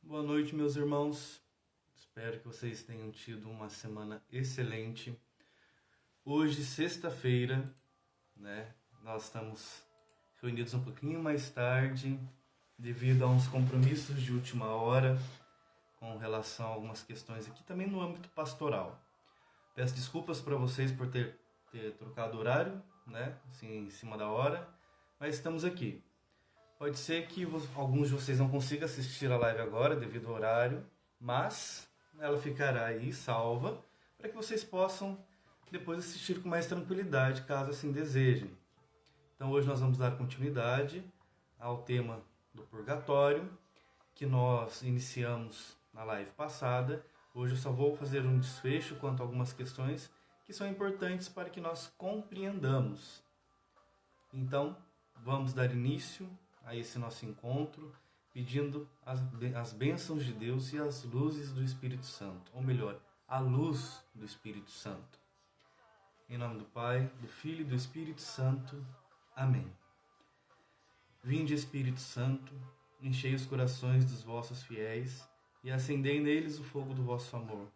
Boa noite, meus irmãos. Espero que vocês tenham tido uma semana excelente. Hoje, sexta-feira, nós estamos reunidos um pouquinho mais tarde, devido a uns compromissos de última hora, com relação a algumas questões aqui, também no âmbito pastoral. Peço desculpas para vocês por ter trocado o horário, assim, em cima da hora, mas estamos aqui. Pode ser que alguns de vocês não consigam assistir a live agora devido ao horário, mas ela ficará aí salva para que vocês possam depois assistir com mais tranquilidade, caso assim desejem. Então hoje nós vamos dar continuidade ao tema do purgatório, que nós iniciamos na live passada. Hoje eu só vou fazer um desfecho quanto a algumas questões que são importantes para que nós compreendamos. Então, vamos dar início a esse nosso encontro, pedindo as bênçãos de Deus e as luzes do Espírito Santo, ou melhor, a luz do Espírito Santo. Em nome do Pai, do Filho e do Espírito Santo. Amém. Vinde, Espírito Santo, enchei os corações dos vossos fiéis e acendei neles o fogo do vosso amor.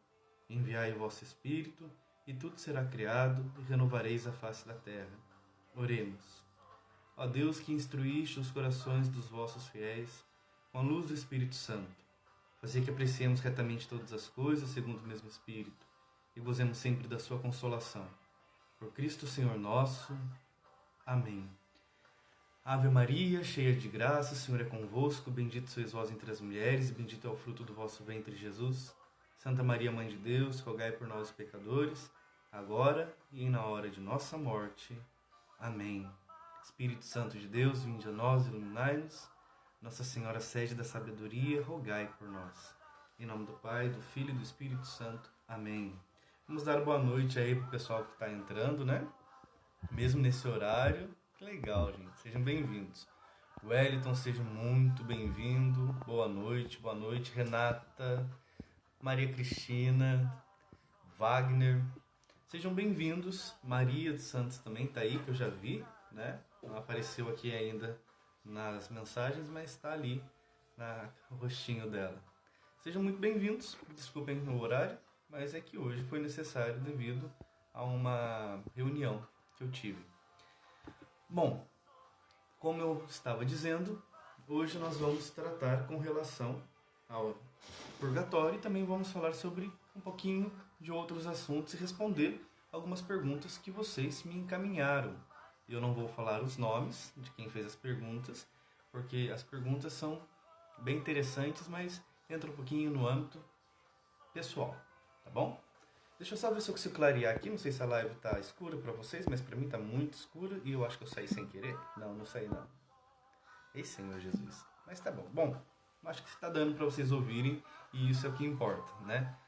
Enviai o vosso Espírito, e tudo será criado, e renovareis a face da terra. Oremos. Ó Deus, que instruíste os corações dos vossos fiéis com a luz do Espírito Santo, fazei que apreciemos retamente todas as coisas segundo o mesmo Espírito e gozemos sempre da sua consolação. Por Cristo Senhor nosso. Amém. Ave Maria, cheia de graça, o Senhor é convosco, bendita sois vós entre as mulheres e bendito é o fruto do vosso ventre, Jesus. Santa Maria, Mãe de Deus, rogai por nós, pecadores, agora e na hora de nossa morte. Amém. Espírito Santo de Deus, vinde a nós, iluminai-nos. Nossa Senhora, sede da sabedoria, rogai por nós. Em nome do Pai, do Filho e do Espírito Santo. Amém. Vamos dar boa noite aí pro pessoal que está entrando, Mesmo nesse horário. Que legal, gente. Sejam bem-vindos. Wellington, seja muito bem-vindo. Boa noite, Renata, Maria Cristina, Wagner. Sejam bem-vindos. Maria dos Santos também está aí, que eu já vi, Não apareceu aqui ainda nas mensagens, mas está ali no rostinho dela. Sejam muito bem-vindos. Desculpem o horário, mas é que hoje foi necessário devido a uma reunião que eu tive. Bom, como eu estava dizendo, hoje nós vamos tratar com relação ao purgatório e também vamos falar sobre um pouquinho de outros assuntos e responder algumas perguntas que vocês me encaminharam. Eu não vou falar os nomes de quem fez as perguntas, porque as perguntas são bem interessantes, mas entram um pouquinho no âmbito pessoal, tá bom? Deixa eu só ver se eu consigo clarear aqui, não sei se a live está escura para vocês, mas para mim está muito escura e eu acho que eu saí sem querer. Não saí não. Ei, Senhor Jesus. Mas tá bom. Bom, acho que está dando para vocês ouvirem e isso é o que importa,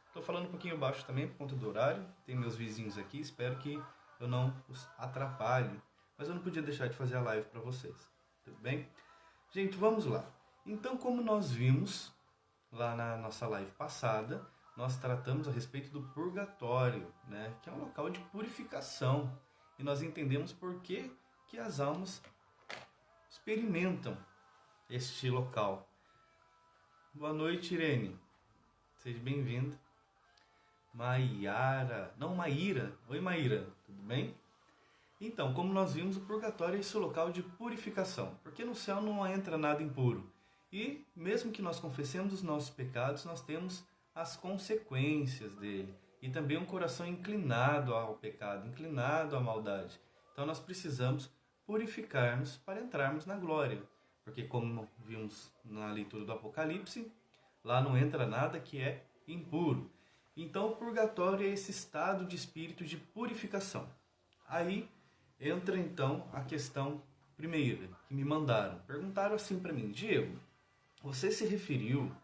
Estou falando um pouquinho baixo também por conta do horário, tem meus vizinhos aqui, espero que eu não os atrapalhe. Mas eu não podia deixar de fazer a live para vocês, tudo bem? Gente, vamos lá. Então, como nós vimos lá na nossa live passada, nós tratamos a respeito do purgatório, que é um local de purificação. E nós entendemos por que as almas experimentam este local. Boa noite, Irene. Seja bem-vinda. Maíra. Oi, Maíra. Tudo bem? Então, como nós vimos, o purgatório é esse local de purificação, porque no céu não entra nada impuro. E mesmo que nós confessemos os nossos pecados, nós temos as consequências dele. E também um coração inclinado ao pecado, inclinado à maldade. Então nós precisamos purificar-nos para entrarmos na glória. Porque como vimos na leitura do Apocalipse, lá não entra nada que é impuro. Então o purgatório é esse estado de espírito de purificação. Aí entra então a questão primeira que me mandaram. Perguntaram assim para mim: Diego, você se referiu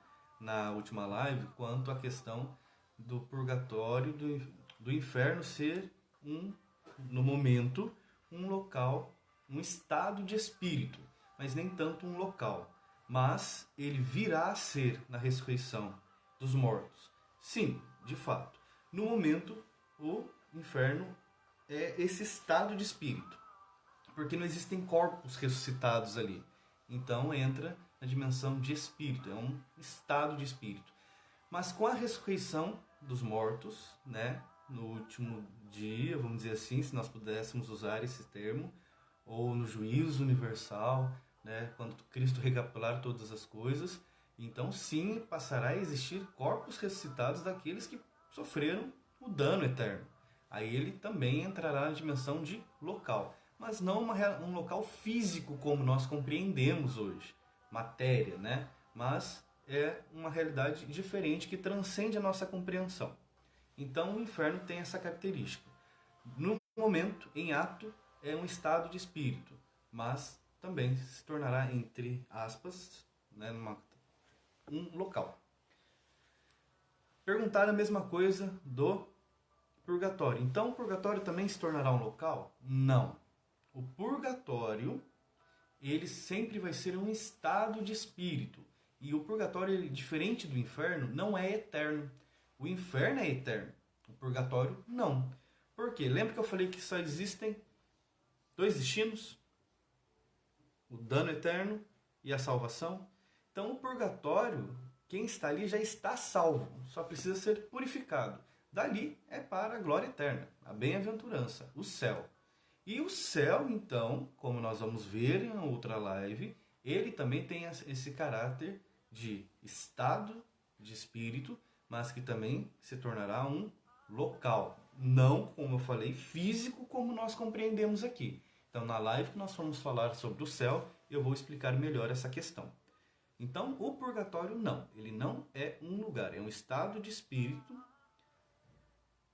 na última live quanto à questão do purgatório, do inferno ser no momento, um local, um estado de espírito, mas nem tanto um local. Mas ele virá a ser na ressurreição dos mortos. Sim, de fato. No momento, o inferno é esse estado de espírito, porque não existem corpos ressuscitados ali. Então entra na dimensão de espírito, é um estado de espírito. Mas com a ressurreição dos mortos, né, no último dia, vamos dizer assim, se nós pudéssemos usar esse termo, ou no juízo universal, né, quando Cristo recapitular todas as coisas, então sim passará a existir corpos ressuscitados daqueles que sofreram o dano eterno. Aí ele também entrará na dimensão de local, mas não um local físico como nós compreendemos hoje, matéria, né? Mas é uma realidade diferente que transcende a nossa compreensão. Então o inferno tem essa característica. No momento, em ato, é um estado de espírito, mas também se tornará, entre aspas, né, um local. Perguntaram a mesma coisa do purgatório. Então o purgatório também se tornará um local? Não. O purgatório, ele sempre vai ser um estado de espírito. E o purgatório, diferente do inferno, não é eterno. O inferno é eterno. O purgatório, não. Por quê? Lembra que eu falei que só existem dois destinos? O dano eterno e a salvação. Então o purgatório, quem está ali já está salvo. Só precisa ser purificado. Dali é para a glória eterna, a bem-aventurança, o céu. E o céu, então, como nós vamos ver em outra live, ele também tem esse caráter de estado de espírito, mas que também se tornará um local. Não, como eu falei, físico, como nós compreendemos aqui. Então, na live que nós vamos falar sobre o céu, eu vou explicar melhor essa questão. Então, o purgatório não. Ele não é um lugar, é um estado de espírito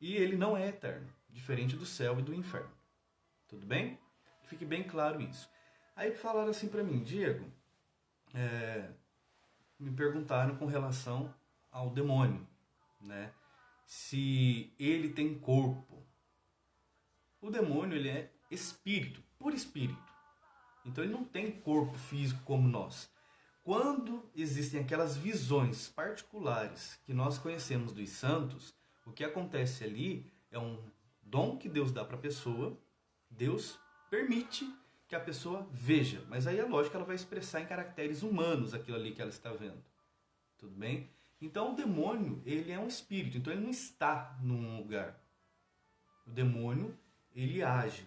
e ele não é eterno, diferente do céu e do inferno. Tudo bem? Fique bem claro isso. Aí falaram assim para mim, Diego, me perguntaram com relação ao demônio, né? Se ele tem corpo. O demônio, ele é espírito, puro espírito. Então ele não tem corpo físico como nós. Quando existem aquelas visões particulares que nós conhecemos dos santos, o que acontece ali é um dom que Deus dá para a pessoa. Deus permite que a pessoa veja, mas aí é lógico que ela vai expressar em caracteres humanos aquilo ali que ela está vendo. Tudo bem? Então o demônio, ele é um espírito, então ele não está num lugar. O demônio, ele age,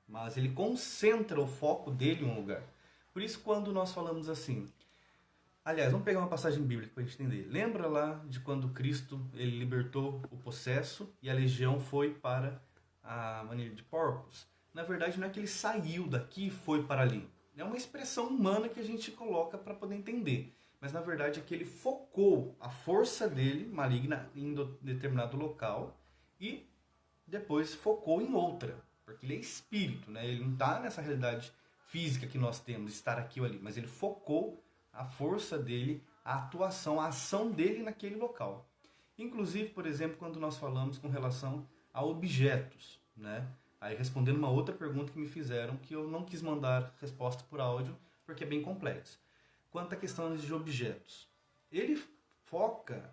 mas ele concentra o foco dele em um lugar. Por isso quando nós falamos assim, aliás, vamos pegar uma passagem bíblica para a gente entender. Lembra lá de quando Cristo ele libertou o possesso e a legião foi para a maneira de porcos? Na verdade, não é que ele saiu daqui e foi para ali. É uma expressão humana que a gente coloca para poder entender. Mas na verdade é que ele focou a força dele maligna em determinado local e depois focou em outra. Porque ele é espírito, né? Ele não está nessa realidade física que nós temos, de estar aqui ou ali. Mas ele focou a força dele, a atuação, a ação dele naquele local. Inclusive, por exemplo, quando nós falamos com relação a objetos, né? Aí respondendo uma outra pergunta que me fizeram, que eu não quis mandar resposta por áudio, porque é bem complexo. Quanto à questão de objetos, ele foca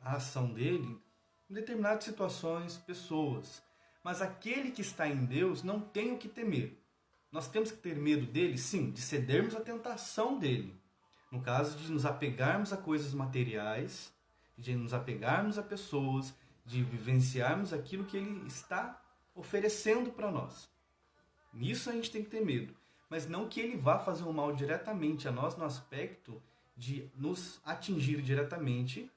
a ação dele em determinadas situações, pessoas. Mas aquele que está em Deus não tem o que temer. Nós temos que ter medo dele, sim, de cedermos à tentação dele. No caso de nos apegarmos a coisas materiais, de nos apegarmos a pessoas, de vivenciarmos aquilo que ele está oferecendo para nós. Nisso a gente tem que ter medo. Mas não que ele vá fazer um mal diretamente a nós no aspecto de nos atingir diretamente,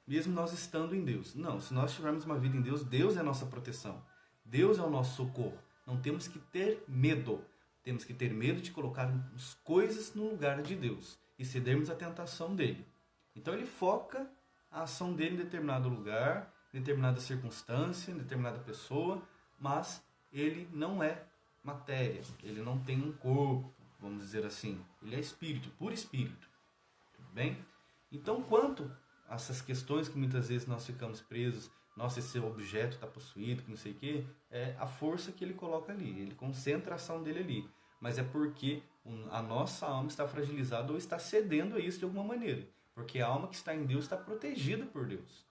mesmo nós estando em Deus. Não, se nós tivermos uma vida em Deus, Deus é a nossa proteção. Deus é o nosso socorro. Não temos que ter medo. Temos que ter medo de colocar as coisas no lugar de Deus e cedermos à tentação dele. Então ele foca a ação dele em determinado lugar, em determinada circunstância, em determinada pessoa, mas ele não é matéria, ele não tem um corpo, vamos dizer assim. Ele é espírito, puro espírito. Tudo bem? Então, quanto a essas questões que muitas vezes nós ficamos presos, nossa, esse objeto está possuído, que não sei o quê, é a força que ele coloca ali, ele concentra a ação dele ali. Mas é porque a nossa alma está fragilizada ou está cedendo a isso de alguma maneira. Porque a alma que está em Deus está protegida por Deus.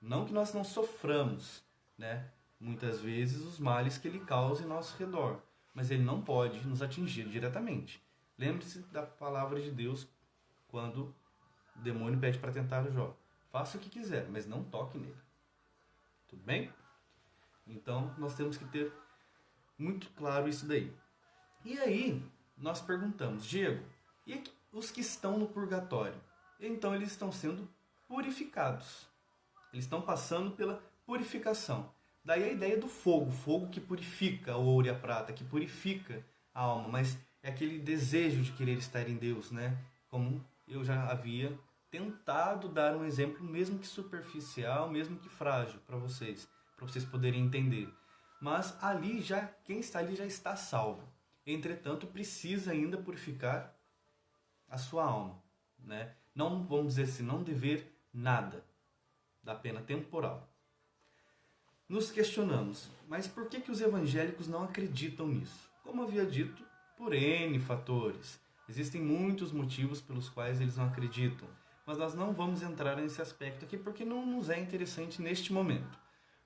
Não que nós não soframos, né, muitas vezes os males que ele causa em nosso redor. Mas ele não pode nos atingir diretamente. Lembre-se da palavra de Deus quando o demônio pede para tentar o Jó. Faça o que quiser, mas não toque nele. Tudo bem? Então, nós temos que ter muito claro isso daí. E aí, nós perguntamos, Diego, e os que estão no purgatório? Então, eles estão sendo purificados. Eles estão passando pela purificação. Daí a ideia do fogo, fogo que purifica o ouro e a prata, que purifica a alma, mas é aquele desejo de querer estar em Deus, né? Como eu já havia tentado dar um exemplo, mesmo que superficial, mesmo que frágil, para vocês poderem entender. Mas ali já, quem está ali já está salvo. Entretanto, precisa ainda purificar a sua alma, né? Não, vamos dizer assim, não dever nada da pena temporal. Nos questionamos, mas por que os evangélicos não acreditam nisso? Como havia dito, por N fatores. Existem muitos motivos pelos quais eles não acreditam, mas nós não vamos entrar nesse aspecto aqui porque não nos é interessante neste momento.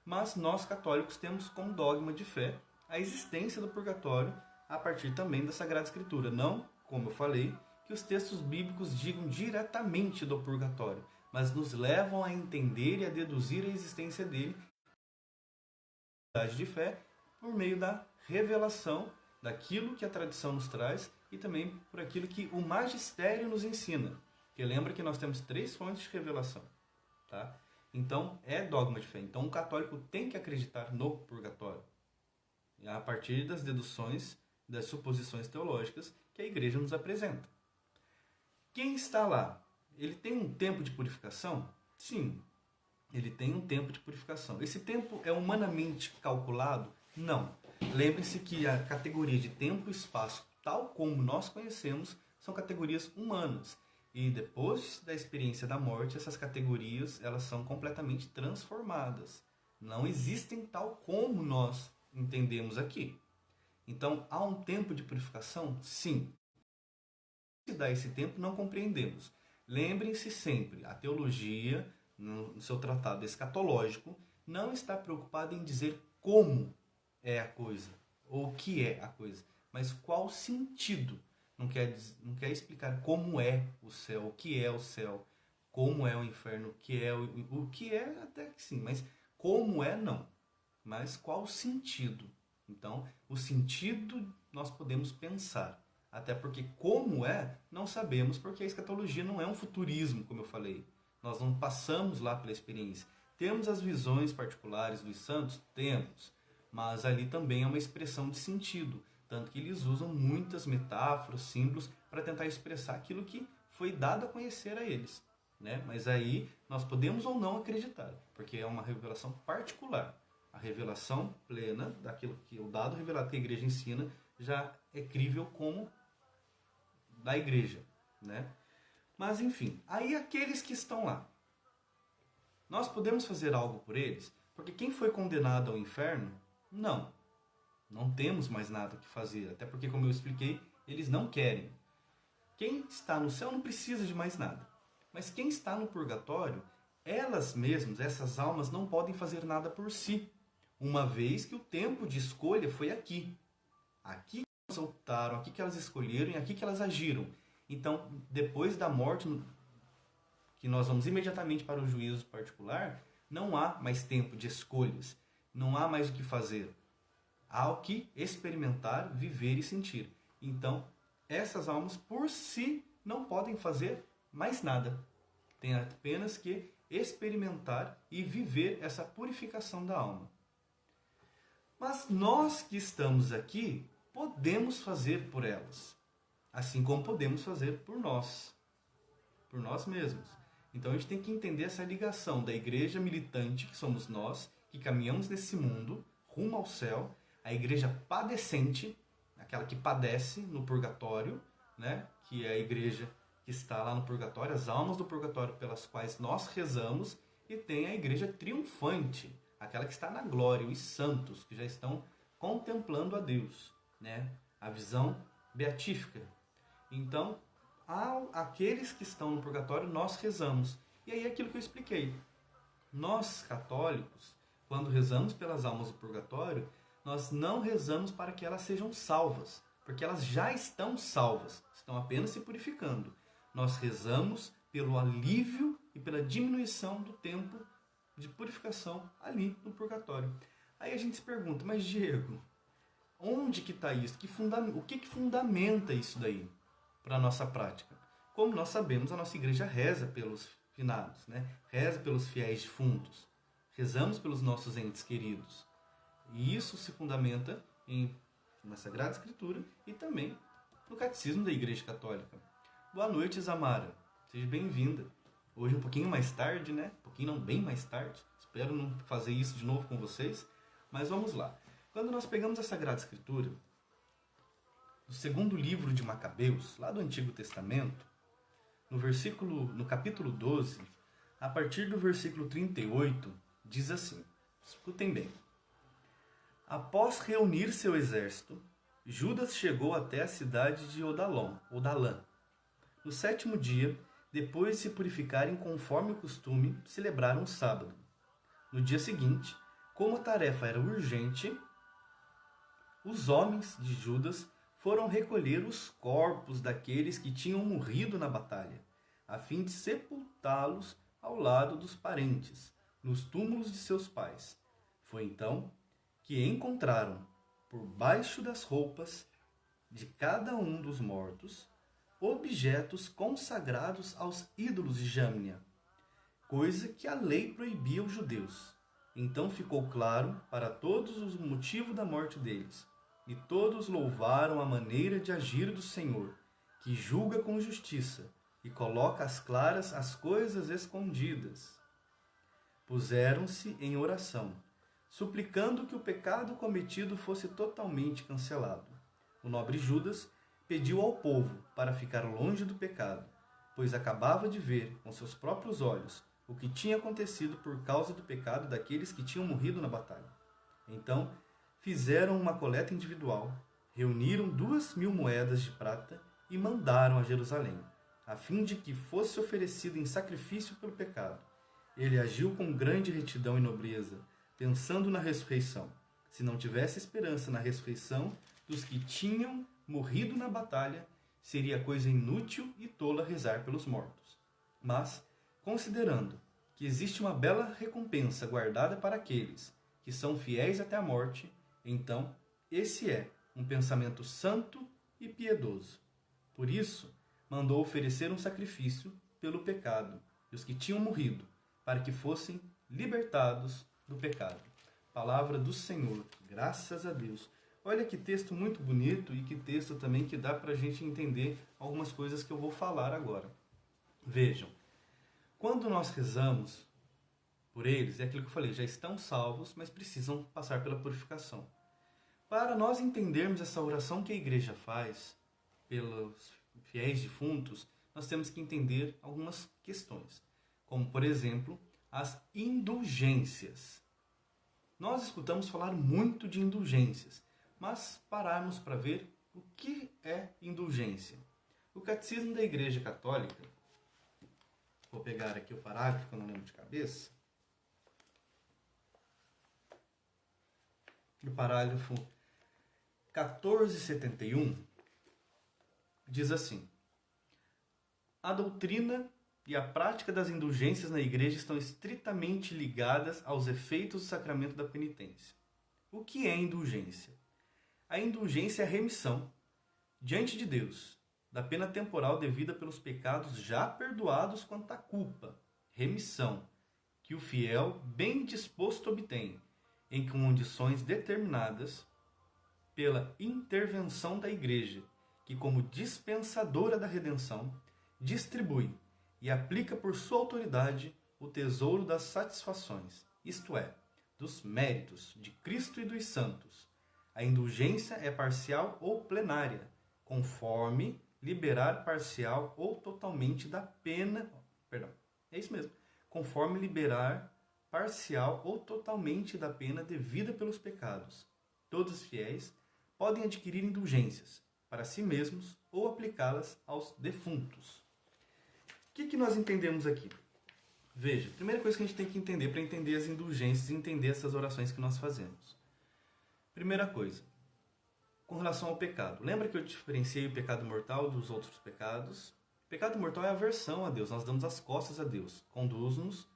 Mas nós católicos temos como dogma de fé a existência do purgatório a partir também da Sagrada Escritura. Não, como eu falei, que os textos bíblicos digam diretamente do purgatório, mas nos levam a entender e a deduzir a existência dele de fé por meio da revelação daquilo que a tradição nos traz e também por aquilo que o magistério nos ensina. Porque lembra que nós temos 3 fontes de revelação, tá? Então, é dogma de fé. Então, o católico tem que acreditar no purgatório. A partir das deduções, das suposições teológicas que a igreja nos apresenta. Quem está lá, ele tem um tempo de purificação? Sim, ele tem um tempo de purificação. Esse tempo é humanamente calculado? Não. Lembre-se que a categoria de tempo e espaço, tal como nós conhecemos, são categorias humanas. E depois da experiência da morte, essas categorias elas são completamente transformadas. Não existem tal como nós entendemos aqui. Então, há um tempo de purificação? Sim. Se dá esse tempo, não compreendemos. Lembrem-se sempre, a teologia, no seu tratado escatológico, não está preocupada em dizer como é a coisa, ou o que é a coisa, mas qual sentido. Não quer explicar como é o céu, o que é o céu, como é o inferno, o que é até que sim, mas como é não. Mas qual o sentido? Então, o sentido nós podemos pensar. Até porque como é, não sabemos, porque a escatologia não é um futurismo, como eu falei. Nós não passamos lá pela experiência. Temos as visões particulares dos santos? Temos. Mas ali também é uma expressão de sentido. Tanto que eles usam muitas metáforas, símbolos, para tentar expressar aquilo que foi dado a conhecer a eles. Né? Mas aí nós podemos ou não acreditar, porque é uma revelação particular. A revelação plena daquilo que o dado revelado que a igreja ensina já é crível como da igreja. Né? Mas enfim, aí aqueles que estão lá, nós podemos fazer algo por eles? Porque quem foi condenado ao inferno, não. Não temos mais nada que fazer, até porque, como eu expliquei, eles não querem. Quem está no céu não precisa de mais nada. Mas quem está no purgatório, elas mesmas, essas almas, não podem fazer nada por si, uma vez que o tempo de escolha foi aqui. Aqui que elas optaram, aqui que elas escolheram e aqui que elas agiram. Então, depois da morte, que nós vamos imediatamente para o juízo particular, não há mais tempo de escolhas, não há mais o que fazer. Há o que experimentar, viver e sentir. Então, essas almas por si não podem fazer mais nada. Tem apenas que experimentar e viver essa purificação da alma. Mas nós que estamos aqui, podemos fazer por elas. Assim como podemos fazer por nós mesmos. Então a gente tem que entender essa ligação da igreja militante, que somos nós, que caminhamos nesse mundo, rumo ao céu, a igreja padecente, aquela que padece no purgatório, né? Que é a igreja que está lá no purgatório, as almas do purgatório pelas quais nós rezamos, e tem a igreja triunfante, aquela que está na glória, os santos, que já estão contemplando a Deus, né? A visão beatífica. Então, aqueles que estão no purgatório, nós rezamos. E aí é aquilo que eu expliquei. Nós, católicos, quando rezamos pelas almas do purgatório, nós não rezamos para que elas sejam salvas. porque elas já estão salvas, estão apenas se purificando. Nós rezamos pelo alívio e pela diminuição do tempo de purificação ali no purgatório. Aí a gente se pergunta, mas Diego, onde que está isso? O que fundamenta isso daí para a nossa prática? Como nós sabemos, a nossa igreja reza pelos finados, né? Reza pelos fiéis defuntos. Rezamos pelos nossos entes queridos. E isso se fundamenta na Sagrada Escritura e também no Catecismo da Igreja Católica. Boa noite, Zamara. Seja bem-vinda. Hoje um pouquinho mais tarde, né? Um pouquinho não, bem mais tarde. Espero não fazer isso de novo com vocês. Mas vamos lá. Quando nós pegamos a Sagrada Escritura, no segundo livro de Macabeus, lá do Antigo Testamento, no capítulo 12, a partir do versículo 38, diz assim, escutem bem. Após reunir seu exército, Judas chegou até a cidade de Odalã. No 7º dia, depois de se purificarem conforme o costume, celebraram o sábado. No dia seguinte, como a tarefa era urgente, os homens de Judas foram recolher os corpos daqueles que tinham morrido na batalha, a fim de sepultá-los ao lado dos parentes, nos túmulos de seus pais. Foi então que encontraram, por baixo das roupas de cada um dos mortos, objetos consagrados aos ídolos de Jâmnia, coisa que a lei proibia aos judeus. Então ficou claro para todos o motivo da morte deles, e todos louvaram a maneira de agir do Senhor, que julga com justiça e coloca às claras as coisas escondidas. Puseram-se em oração, suplicando que o pecado cometido fosse totalmente cancelado. O nobre Judas pediu ao povo para ficar longe do pecado, pois acabava de ver com seus próprios olhos o que tinha acontecido por causa do pecado daqueles que tinham morrido na batalha. Então, fizeram uma coleta individual, reuniram 2.000 moedas de prata e mandaram a Jerusalém, a fim de que fosse oferecido em sacrifício pelo pecado. Ele agiu com grande retidão e nobreza, pensando na ressurreição. Se não tivesse esperança na ressurreição dos que tinham morrido na batalha, seria coisa inútil e tola rezar pelos mortos. Mas, considerando que existe uma bela recompensa guardada para aqueles que são fiéis até a morte, então esse é um pensamento santo e piedoso. Por isso, mandou oferecer um sacrifício pelo pecado e os que tinham morrido, para que fossem libertados do pecado. Palavra do Senhor, graças a Deus. Olha que texto muito bonito e que texto também que dá para a gente entender algumas coisas que eu vou falar agora. Vejam, quando nós rezamos por eles, é aquilo que eu falei, já estão salvos, mas precisam passar pela purificação. Para nós entendermos essa oração que a igreja faz pelos fiéis defuntos, nós temos que entender algumas questões, como, por exemplo, as indulgências. Nós escutamos falar muito de indulgências, mas pararmos para ver o que é indulgência. O Catecismo da Igreja Católica, vou pegar aqui o parágrafo que eu não lembro de cabeça, no parágrafo 1471, diz assim: a doutrina e a prática das indulgências na igreja estão estritamente ligadas aos efeitos do sacramento da penitência. O que é indulgência? A indulgência é a remissão, diante de Deus, da pena temporal devida pelos pecados já perdoados quanto à culpa, remissão, que o fiel bem disposto obtém, em condições determinadas pela intervenção da Igreja, que como dispensadora da redenção, distribui e aplica por sua autoridade o tesouro das satisfações, isto é, dos méritos de Cristo e dos santos. A indulgência é parcial ou plenária, conforme liberar parcial ou totalmente da pena... é isso mesmo. Conforme liberar parcial ou totalmente da pena devida pelos pecados. Todos os fiéis podem adquirir indulgências para si mesmos ou aplicá-las aos defuntos. O que nós entendemos aqui? Veja, a primeira coisa que a gente tem que entender para entender as indulgências e entender essas orações que nós fazemos. Primeira coisa, com relação ao pecado. Lembra que eu diferenciei o pecado mortal dos outros pecados? O pecado mortal é a aversão a Deus. Nós damos as costas a Deus. Conduz-nos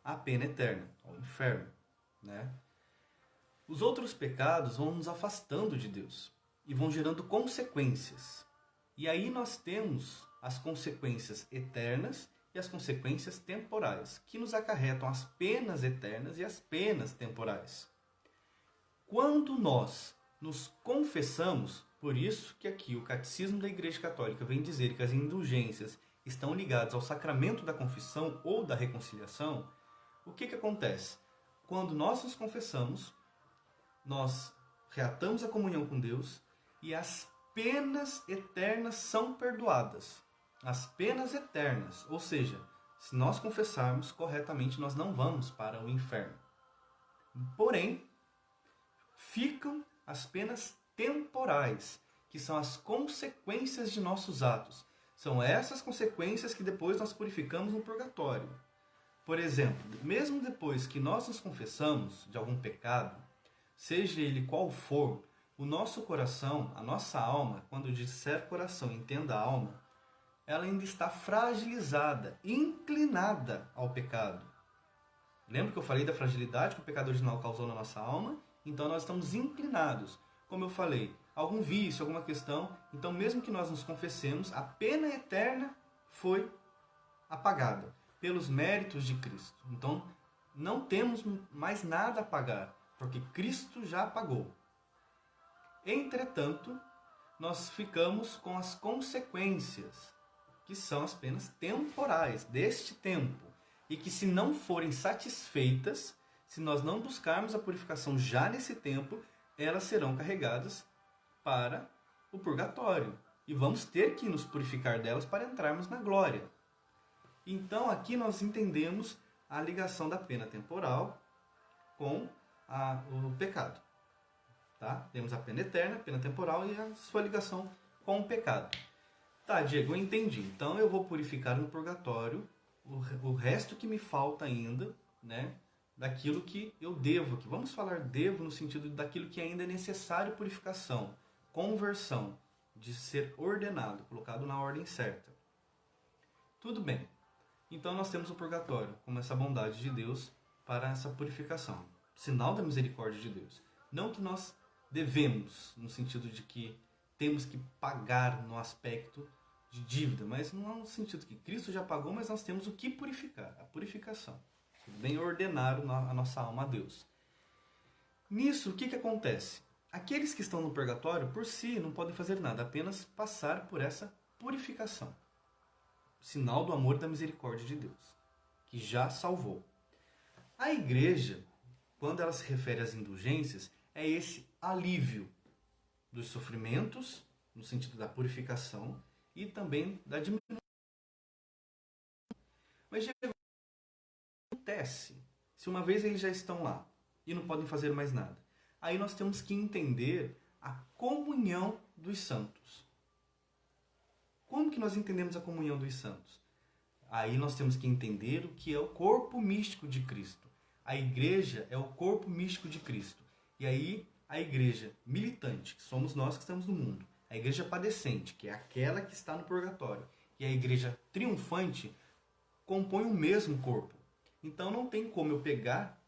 à pena eterna, ao inferno, né? Os outros pecados vão nos afastando de Deus e vão gerando consequências. E aí nós temos as consequências eternas e as consequências temporais, que nos acarretam as penas eternas e as penas temporais. Quando nós nos confessamos, por isso que aqui o Catecismo da Igreja Católica vem dizer que as indulgências estão ligadas ao sacramento da confissão ou da reconciliação, o que acontece? Quando nós nos confessamos, nós reatamos a comunhão com Deus e as penas eternas são perdoadas. As penas eternas, ou seja, se nós confessarmos corretamente, nós não vamos para o inferno. Porém, ficam as penas temporais, que são as consequências de nossos atos. São essas consequências que depois nós purificamos no purgatório. Por exemplo, mesmo depois que nós nos confessamos de algum pecado, seja ele qual for, o nosso coração, a nossa alma, quando eu disser coração, entenda alma, ela ainda está fragilizada, inclinada ao pecado. Lembra que eu falei da fragilidade que o pecado original causou na nossa alma? Então nós estamos inclinados. Como eu falei, algum vício, alguma questão. Então mesmo que nós nos confessemos, a pena eterna foi apagada pelos méritos de Cristo. Então não temos mais nada a pagar, porque Cristo já pagou. Entretanto, nós ficamos com as consequências, que são as penas temporais deste tempo, e que se não forem satisfeitas, se nós não buscarmos a purificação já nesse tempo, elas serão carregadas para o purgatório. E vamos ter que nos purificar delas para entrarmos na glória. Então aqui nós entendemos a ligação da pena temporal com o pecado. Tá? Temos a pena eterna, a pena temporal e a sua ligação com o pecado. Tá, Diego, eu entendi. Então eu vou purificar no purgatório o resto que me falta ainda, né? Daquilo que eu devo. Que vamos falar devo no sentido daquilo que ainda é necessário purificação, conversão, de ser ordenado, colocado na ordem certa. Tudo bem. Então nós temos o purgatório como essa bondade de Deus para essa purificação. Sinal da misericórdia de Deus. Não que nós devemos, no sentido de que temos que pagar no aspecto de dívida, mas não no sentido que Cristo já pagou, mas nós temos o que purificar, a purificação. Bem ordenar a nossa alma a Deus. Nisso, o que acontece? Aqueles que estão no purgatório, por si, não podem fazer nada, apenas passar por essa purificação. Sinal do amor e da misericórdia de Deus, que já salvou. A igreja, quando ela se refere às indulgências, é esse alívio dos sofrimentos, no sentido da purificação, e também da diminuição. Mas o que acontece se uma vez eles já estão lá e não podem fazer mais nada? Aí nós temos que entender a comunhão dos santos. Como que nós entendemos a comunhão dos santos? Aí nós temos que entender o que é o corpo místico de Cristo. A igreja é o corpo místico de Cristo. E aí a igreja militante, que somos nós que estamos no mundo. A igreja padecente, que é aquela que está no purgatório. E a igreja triunfante compõem o mesmo corpo. Então não tem como eu pegar,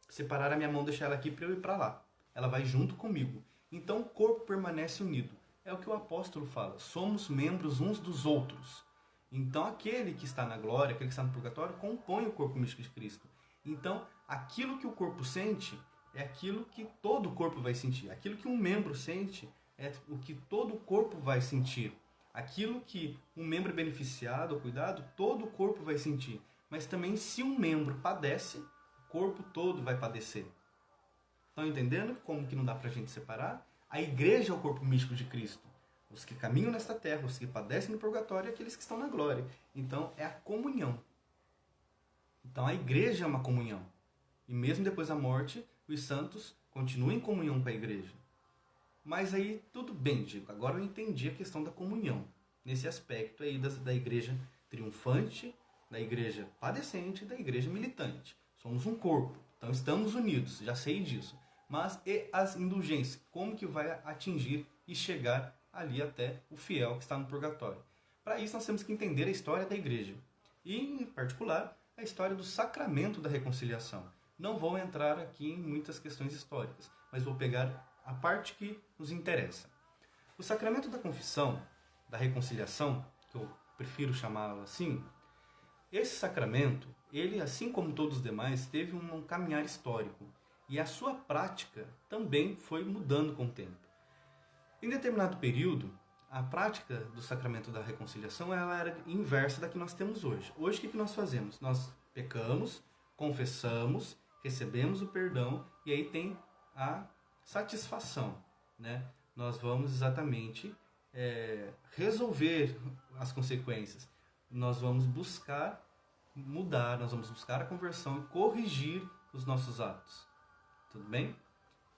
separar a minha mão, deixar ela aqui para eu ir para lá. Ela vai junto comigo. Então o corpo permanece unido. É o que o apóstolo fala. Somos membros uns dos outros. Então aquele que está na glória, aquele que está no purgatório, compõe o corpo místico de Cristo. Então aquilo que o corpo sente é aquilo que todo o corpo vai sentir. Aquilo que um membro sente é o que todo o corpo vai sentir. Aquilo que um membro é beneficiado ou cuidado, todo o corpo vai sentir. Mas também se um membro padece, o corpo todo vai padecer. Estão entendendo como que não dá para a gente separar? A igreja é o corpo místico de Cristo. Os que caminham nesta terra, os que padecem no purgatório e aqueles que estão na glória. Então é a comunhão. Então a igreja é uma comunhão. E mesmo depois da morte, os santos continuam em comunhão com a igreja. Mas aí tudo bem, Diego. Agora eu entendi a questão da comunhão. Nesse aspecto aí da igreja triunfante, da igreja padecente e da igreja militante. Somos um corpo. Então estamos unidos. Já sei disso. Mas e as indulgências? Como que vai atingir e chegar ali até o fiel que está no purgatório. Para isso nós temos que entender a história da igreja e, em particular, a história do sacramento da reconciliação. Não vou entrar aqui em muitas questões históricas, mas vou pegar a parte que nos interessa. O sacramento da confissão, da reconciliação, que eu prefiro chamá-lo assim, esse sacramento, ele, assim como todos os demais, teve um caminhar histórico e a sua prática também foi mudando com o tempo. Em determinado período, a prática do sacramento da reconciliação ela era inversa da que nós temos hoje. Hoje, o que nós fazemos? Nós pecamos, confessamos, recebemos o perdão e aí tem a satisfação, né? Nós vamos exatamente resolver as consequências. Nós vamos buscar mudar, nós vamos buscar a conversão e corrigir os nossos atos. Tudo bem?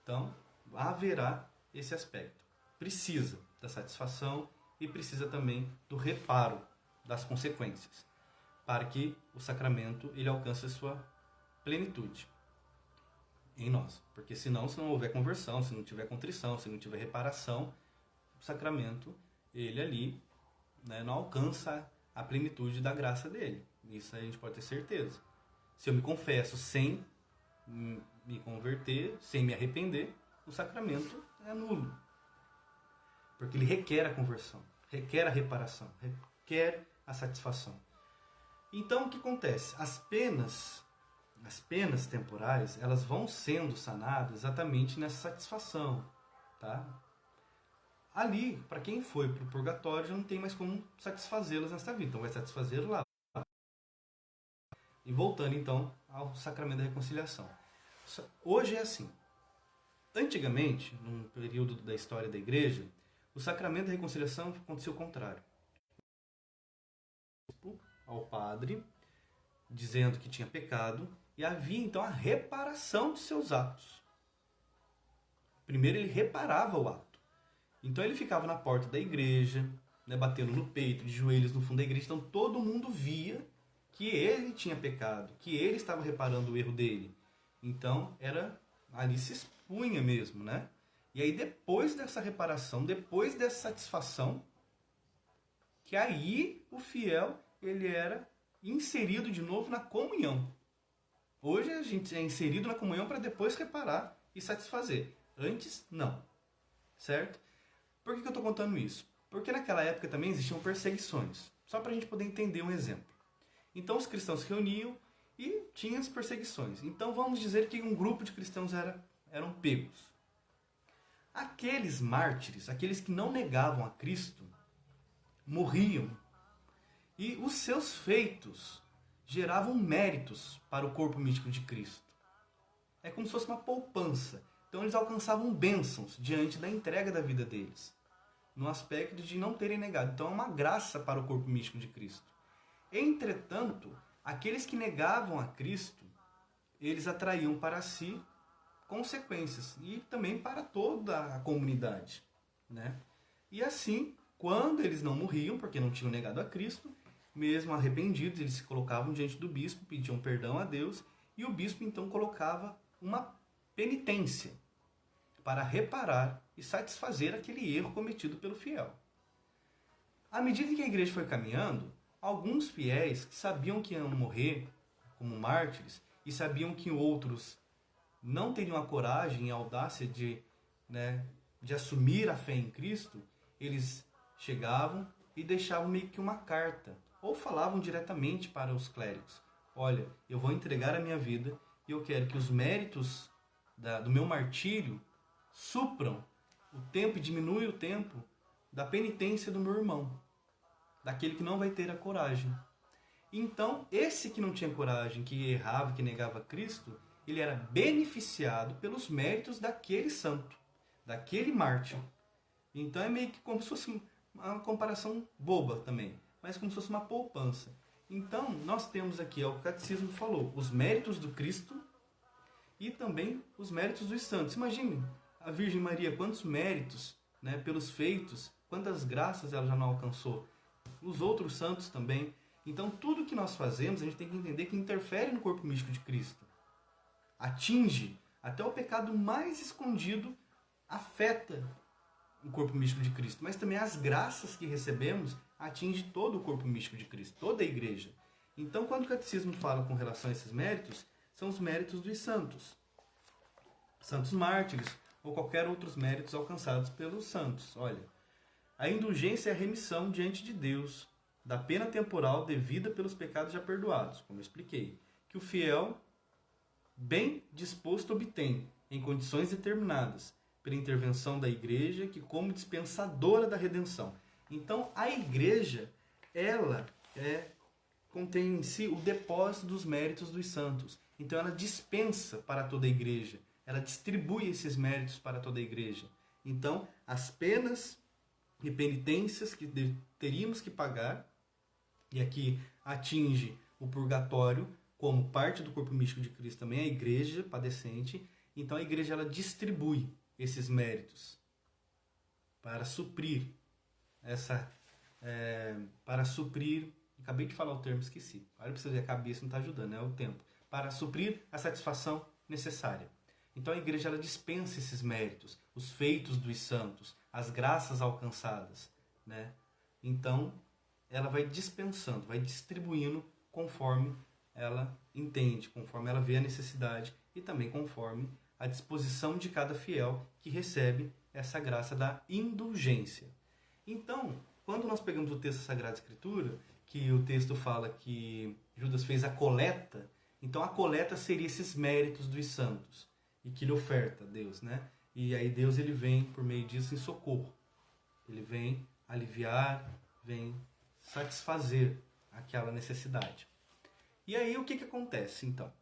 Então, haverá esse aspecto. Precisa da satisfação e precisa também do reparo das consequências, para que o sacramento ele alcance a sua plenitude em nós. Porque senão, se não houver conversão, se não tiver contrição, se não tiver reparação, o sacramento, ele ali, né, não alcança a plenitude da graça dele. Isso a gente pode ter certeza. Se eu me confesso sem me converter, sem me arrepender, o sacramento é nulo. Porque ele requer a conversão, requer a reparação, requer a satisfação. Então, o que acontece? As penas temporais, elas vão sendo sanadas exatamente nessa satisfação, tá? Ali, para quem foi para o purgatório, já não tem mais como satisfazê-las nesta vida, então vai satisfazer lá. E voltando então ao sacramento da reconciliação. Hoje é assim. Antigamente, num período da história da igreja, o sacramento da reconciliação aconteceu o contrário. Ao padre, dizendo que tinha pecado, e havia então a reparação de seus atos. Primeiro ele reparava o ato. Então ele ficava na porta da igreja, né, batendo no peito, de joelhos no fundo da igreja, então todo mundo via que ele tinha pecado, que ele estava reparando o erro dele. Então ali se expunha mesmo, né? E aí depois dessa reparação, depois dessa satisfação, que aí o fiel ele era inserido de novo na comunhão. Hoje a gente é inserido na comunhão para depois reparar e satisfazer. Antes, não. Certo? Por que eu estou contando isso? Porque naquela época também existiam perseguições. Só para a gente poder entender um exemplo. Então os cristãos se reuniam e tinham as perseguições. Então vamos dizer que um grupo de cristãos eram pegos. Aqueles mártires, aqueles que não negavam a Cristo, morriam. E os seus feitos geravam méritos para o corpo místico de Cristo. É como se fosse uma poupança. Então eles alcançavam bênçãos diante da entrega da vida deles. No aspecto de não terem negado. Então é uma graça para o corpo místico de Cristo. Entretanto, aqueles que negavam a Cristo, eles atraíam para si consequências e também para toda a comunidade, né? E assim, quando eles não morriam, porque não tinham negado a Cristo, mesmo arrependidos, eles se colocavam diante do bispo, pediam perdão a Deus, e o bispo então colocava uma penitência para reparar e satisfazer aquele erro cometido pelo fiel. À medida que a igreja foi caminhando, alguns fiéis que sabiam que iam morrer como mártires e sabiam que outros não teriam a coragem e a audácia de assumir a fé em Cristo, eles chegavam e deixavam meio que uma carta, ou falavam diretamente para os clérigos: olha, eu vou entregar a minha vida e eu quero que os méritos do meu martírio supram o tempo e diminui o tempo da penitência do meu irmão, daquele que não vai ter a coragem. Então, esse que não tinha coragem, que errava, que negava Cristo, ele era beneficiado pelos méritos daquele santo, daquele mártir. Então é meio que como se fosse uma comparação boba também, mas como se fosse uma poupança. Então nós temos aqui, o catecismo falou, os méritos do Cristo e também os méritos dos santos. Imagine a Virgem Maria, quantos méritos, né, pelos feitos, quantas graças ela já não alcançou. Os outros santos também. Então tudo que nós fazemos, a gente tem que entender que interfere no corpo místico de Cristo. Atinge, até o pecado mais escondido afeta o corpo místico de Cristo, mas também as graças que recebemos atingem todo o corpo místico de Cristo, toda a igreja. Então, quando o catecismo fala com relação a esses méritos, são os méritos dos santos. Santos mártires ou qualquer outros méritos alcançados pelos santos. Olha, a indulgência é a remissão diante de Deus da pena temporal devida pelos pecados já perdoados, como eu expliquei, que o fiel bem disposto obtém, em condições determinadas, pela intervenção da igreja, que como dispensadora da redenção. Então, a igreja, ela contém em si o depósito dos méritos dos santos. Então, ela dispensa para toda a igreja. Ela distribui esses méritos para toda a igreja. Então, as penas e penitências que teríamos que pagar, e aqui atinge o purgatório, como parte do corpo místico de Cristo também, a igreja padecente. Então, a igreja ela distribui esses méritos para suprir acabei de falar o termo, esqueci. Olha para você ver, a cabeça não está ajudando, é o tempo. Para suprir a satisfação necessária. Então a igreja ela dispensa esses méritos, os feitos dos santos, as graças alcançadas, né? Então ela vai dispensando, vai distribuindo conforme ela entende, conforme ela vê a necessidade e também conforme a disposição de cada fiel que recebe essa graça da indulgência. Então, quando nós pegamos o texto da Sagrada Escritura, que o texto fala que Judas fez a coleta, então a coleta seria esses méritos dos santos e que ele oferta a Deus, né? E aí Deus ele vem por meio disso em socorro. Ele vem aliviar, vem satisfazer aquela necessidade. E aí o que acontece então?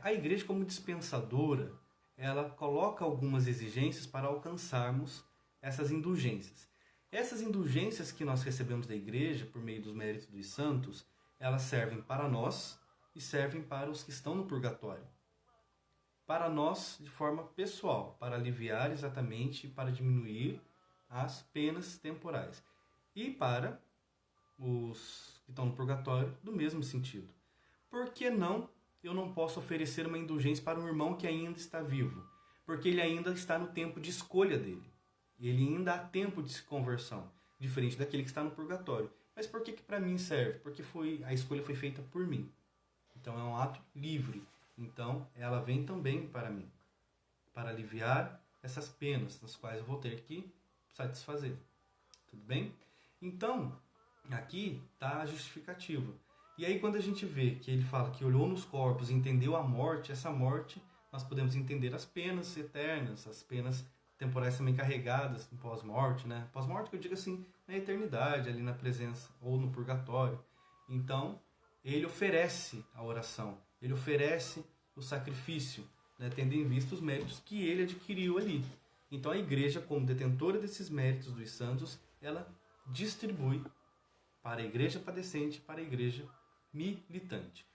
A igreja como dispensadora, ela coloca algumas exigências para alcançarmos essas indulgências. Essas indulgências que nós recebemos da igreja por meio dos méritos dos santos, elas servem para nós e servem para os que estão no purgatório. Para nós, de forma pessoal, para aliviar exatamente, para diminuir as penas temporais. E para os que estão no purgatório, do mesmo sentido. Por que não eu não posso oferecer uma indulgência para um irmão que ainda está vivo? Porque ele ainda está no tempo de escolha dele. Ele ainda há tempo de conversão, diferente daquele que está no purgatório. Mas por que para mim serve? Porque a escolha foi feita por mim. Então é um ato livre. Então ela vem também para mim, para aliviar essas penas, nas quais eu vou ter que satisfazer. Tudo bem? Então, aqui está a justificativa. E aí quando a gente vê que ele fala que olhou nos corpos e entendeu a morte, essa morte, nós podemos entender as penas eternas, as penas temporais também carregadas no pós-morte, né? Pós-morte que eu digo assim, na eternidade, ali na presença, ou no purgatório. Então, ele oferece a oração, ele oferece o sacrifício, né? Tendo em vista os méritos que ele adquiriu ali. Então, a igreja, como detentora desses méritos dos santos, ela distribui para a igreja padecente, para a igreja militante.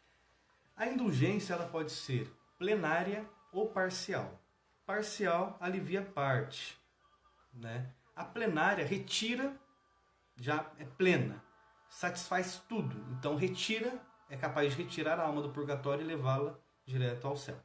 A indulgência ela pode ser plenária ou parcial. Parcial alivia parte, né? A plenária retira, já é plena, satisfaz tudo. Então retira, é capaz de retirar a alma do purgatório e levá-la direto ao céu.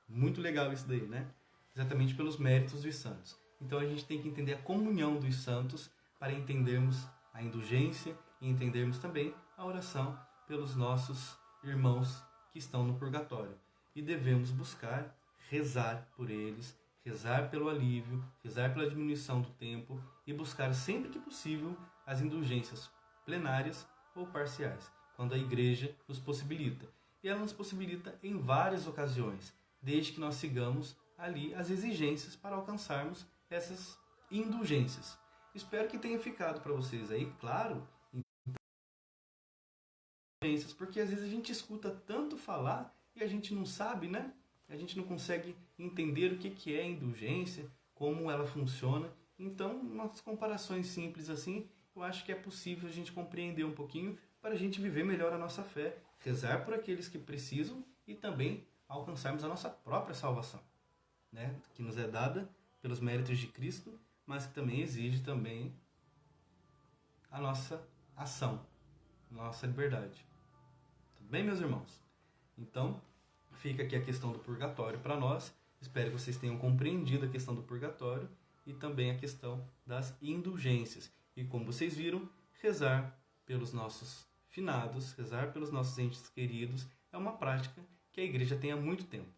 Muito legal isso daí, né? Exatamente pelos méritos dos santos. Então a gente tem que entender a comunhão dos santos para entendermos a indulgência e entendermos também a oração pelos nossos irmãos que estão no purgatório. E devemos buscar rezar por eles, rezar pelo alívio, rezar pela diminuição do tempo e buscar sempre que possível as indulgências plenárias ou parciais, quando a igreja nos possibilita. E ela nos possibilita em várias ocasiões, desde que nós sigamos ali as exigências para alcançarmos essas indulgências. Espero que tenha ficado para vocês aí, claro, porque às vezes a gente escuta tanto falar e a gente não sabe, né? A gente não consegue entender o que é indulgência, como ela funciona. Então, umas comparações simples assim, eu acho que é possível a gente compreender um pouquinho para a gente viver melhor a nossa fé, rezar por aqueles que precisam e também alcançarmos a nossa própria salvação, né? Que nos é dada pelos méritos de Cristo, mas que também exige também a nossa ação, a nossa liberdade. Tudo bem, meus irmãos? Então, fica aqui a questão do purgatório para nós. Espero que vocês tenham compreendido a questão do purgatório e também a questão das indulgências. E como vocês viram, rezar pelos nossos finados, rezar pelos nossos entes queridos, é uma prática que a igreja tem há muito tempo.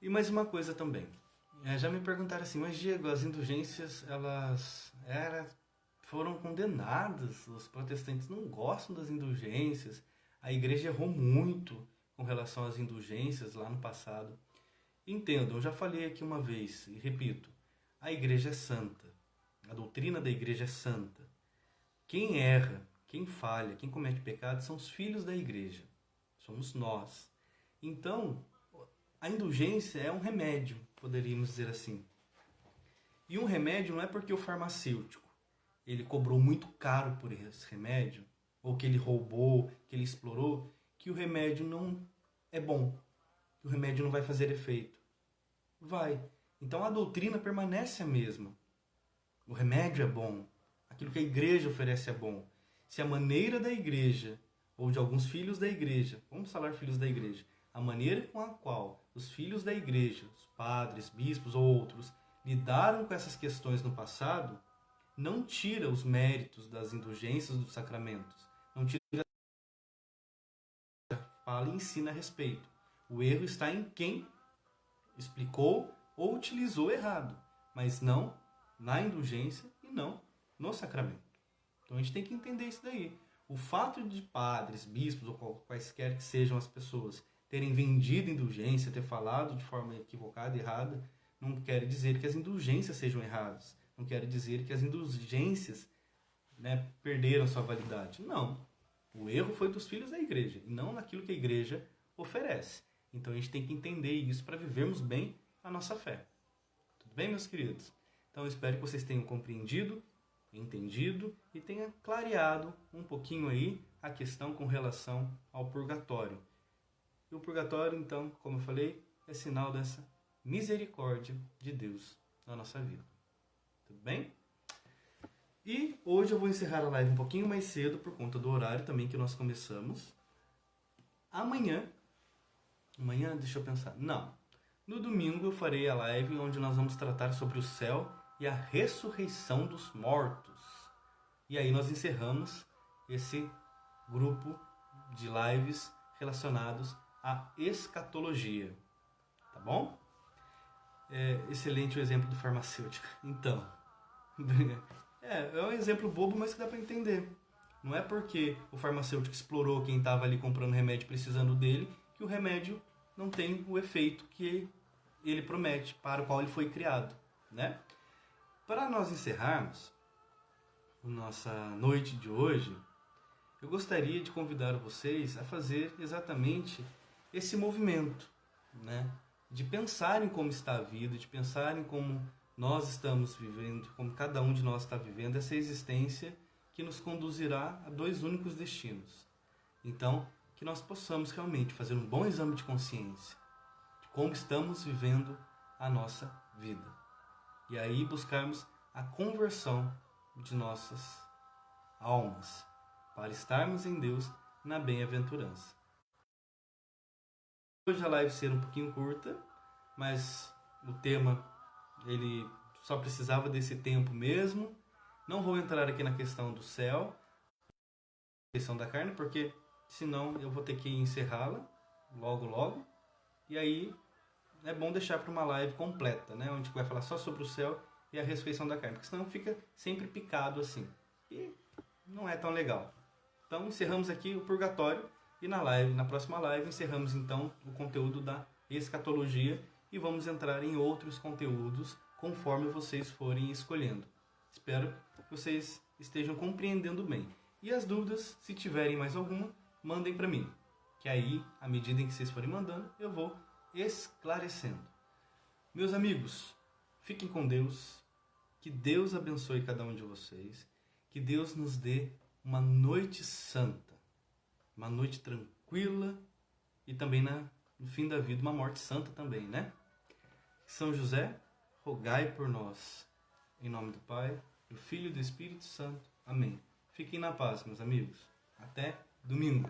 E mais uma coisa também. Já me perguntaram assim, mas Diego, as indulgências, elas foram condenadas, os protestantes não gostam das indulgências, a igreja errou muito com relação às indulgências lá no passado. Entendam, eu já falei aqui uma vez, e repito, a igreja é santa, a doutrina da igreja é santa. Quem erra, quem falha, quem comete pecado são os filhos da igreja, somos nós. Então, a indulgência é um remédio, poderíamos dizer assim. E um remédio não é porque o farmacêutico ele cobrou muito caro por esse remédio, ou que ele roubou, que ele explorou, que o remédio não é bom, que o remédio não vai fazer efeito. Vai. Então a doutrina permanece a mesma. O remédio é bom, aquilo que a igreja oferece é bom. Se a maneira da igreja, ou de alguns filhos da igreja, vamos falar filhos da igreja, a maneira com a qual os filhos da igreja, os padres, bispos ou outros, lidaram com essas questões no passado, não tira os méritos das indulgências dos sacramentos. Não tira, fala e ensina a respeito. O erro está em quem explicou ou utilizou errado, mas não na indulgência e não no sacramento. Então a gente tem que entender isso daí. O fato de padres, bispos ou quaisquer que sejam as pessoas terem vendido indulgência, ter falado de forma equivocada, errada, não quer dizer que as indulgências sejam erradas. Não quer dizer que as indulgências, perderam sua validade. Não. O erro foi dos filhos da igreja e não naquilo que a igreja oferece. Então a gente tem que entender isso para vivermos bem a nossa fé. Tudo bem, meus queridos? Então eu espero que vocês tenham compreendido, entendido e tenha clareado um pouquinho aí a questão com relação ao purgatório. E o purgatório, então, como eu falei, é sinal dessa misericórdia de Deus na nossa vida. Tudo bem? E hoje eu vou encerrar a live um pouquinho mais cedo por conta do horário também que nós começamos. Amanhã, deixa eu pensar. Não. No domingo eu farei a live onde nós vamos tratar sobre o céu e a ressurreição dos mortos. E aí nós encerramos esse grupo de lives relacionados à escatologia. Tá bom? Excelente o exemplo do farmacêutico. Então, é um exemplo bobo, mas que dá para entender. Não é porque o farmacêutico explorou quem estava ali comprando remédio precisando dele, que o remédio não tem o efeito que ele promete, para o qual ele foi criado, né? Para nós encerrarmos a nossa noite de hoje, eu gostaria de convidar vocês a fazer exatamente esse movimento, né? De pensarem como está a vida, de pensarem como nós estamos vivendo, como cada um de nós está vivendo essa existência que nos conduzirá a dois únicos destinos. Então, que nós possamos realmente fazer um bom exame de consciência de como estamos vivendo a nossa vida. E aí buscarmos a conversão de nossas almas para estarmos em Deus na bem-aventurança. Hoje a live será um pouquinho curta, mas o tema ele só precisava desse tempo mesmo. Não vou entrar aqui na questão do céu, questão da carne, porque senão eu vou ter que encerrá-la logo. E aí é bom deixar para uma live completa, né? Onde a gente vai falar só sobre o céu e a ressurreição da carne, porque senão fica sempre picado assim. E não é tão legal. Então encerramos aqui o purgatório e na próxima live encerramos então o conteúdo da escatologia e vamos entrar em outros conteúdos conforme vocês forem escolhendo. Espero que vocês estejam compreendendo bem. E as dúvidas, se tiverem mais alguma, mandem para mim. Que aí, à medida em que vocês forem mandando, eu vou esclarecendo. Meus amigos, fiquem com Deus. Que Deus abençoe cada um de vocês. Que Deus nos dê uma noite santa. Uma noite tranquila. E também no fim da vida, uma morte santa também, né? São José, rogai por nós. Em nome do Pai, do Filho e do Espírito Santo. Amém. Fiquem na paz, meus amigos. Até domingo.